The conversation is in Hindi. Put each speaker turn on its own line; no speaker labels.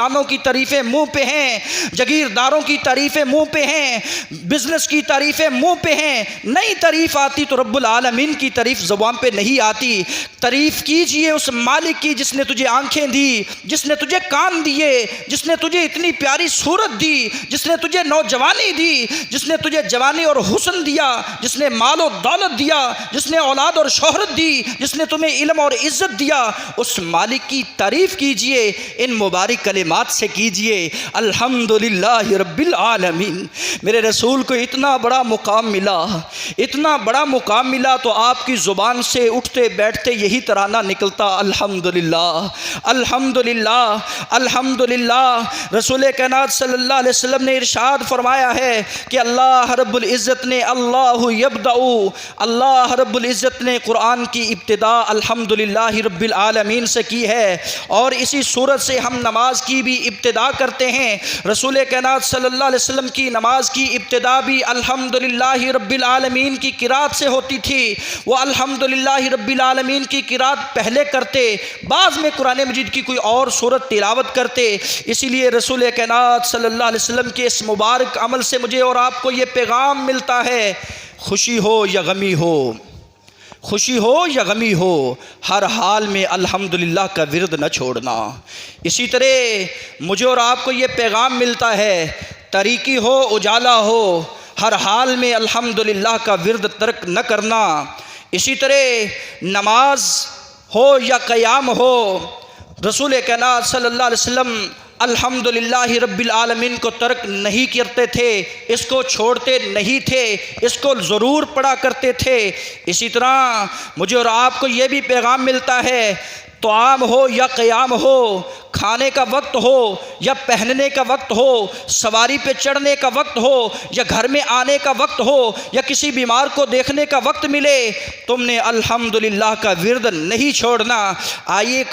कानों की तारीफ़ें मुंह पे हैं, जागीरदारों की तारीफ़ें मुंह पे हैं, बिज़नेस की तारीफ़ें मुंह पे हैं। नहीं तारीफ़ आती तो रब्बुल आलमीन की तारीफ़ ज़ुबान पे नहीं आती। तारीफ़ कीजिए उस मालिक की जिसने तुझे आंखें दी, जिसने तुझे कान दिए, जिसने तुझे इतनी प्यारी सूरत दी, जिसने तुझे नौजवानी दी, जिसने तुझे जवानी और हुस्न दिया, जिसने माल और दौलत दिया, जिसने औलाद और शोहरत दी, जिसने तुम्हें इल्म और इज़्ज़त दिया। उस मालिक की तारीफ़ कीजिए, इन मुबारक कलिमात से कीजिए, अल्हम्दुलिल्लाह रब्बिल आलमीन। मेरे रसूल को इतना बड़ा मुकाम मिला, इतना बड़ा मुकाम मिला, तो आपकी ज़ुबान से उठते बैठते यही तराना निकलता, अल्हम्दुलिल्लाह अल्हम्दुलिल्लाह अल्हम्दुलिल्लाह। रसूल कायनात सल्लल्लाहु अलैहि वसल्लम ने इरशाद फरमाया है कि अल्लाह रब्बुल इज़्ज़त ने अल्लाहु यब्दउ, अल्लाह रब्बुल इज़्ज़त ने कुरान की इब्तिदा अल्हम्दुलिल्लाह रब्बिल आलमीन से की है, और इसी सूरत से हम नमाज की भी इब्तिदा करते हैं। रसूल कायनात सल्लल्लाहु अलैहि वसल्लम की नमाज की इब्तिदा भी अल्हम्दुलिल्लाह रब्बिल आलमीन की किरात से होती थी। वो अल्हम्दुलिल्लाह रब्बिल आलमीन की किरात पहले करते, बाद में कुरान मजीद की कोई और सूरत तिलावत करते। इसीलिए रसूल कायनात सल्लल्लाहु अलैहि वसल्लम के इस मुबारक अमल से मुझे और आपको ये पैगाम मिलता है, खुशी हो या गमी हो, खुशी हो या गमी हो, हर हाल में अल्हम्दुलिल्लाह का विर्द न छोड़ना। इसी तरह मुझे और आपको ये पैगाम मिलता है, तारीकी हो उजाला हो, हर हाल में अल्हम्दुलिल्लाह का विर्द तर्क न करना। इसी तरह नमाज हो या क़याम हो, रसूल कायनात सल्लल्लाहु अलैहि वसल्लम अल्हम्दुलिल्लाह रब्बिल आलमीन को तर्क नहीं करते थे, इसको छोड़ते नहीं थे, इसको ज़रूर पढ़ा करते थे। इसी तरह मुझे और आपको ये भी पैगाम मिलता है, तो आम हो या क़याम हो, खाने का वक्त हो या पहनने का वक्त हो, सवारी पे चढ़ने का वक्त हो या घर में आने का वक्त हो, या किसी बीमार को देखने का वक्त मिले, तुमने अल्हम्दुलिल्लाह का विर्द नहीं छोड़ना। आइए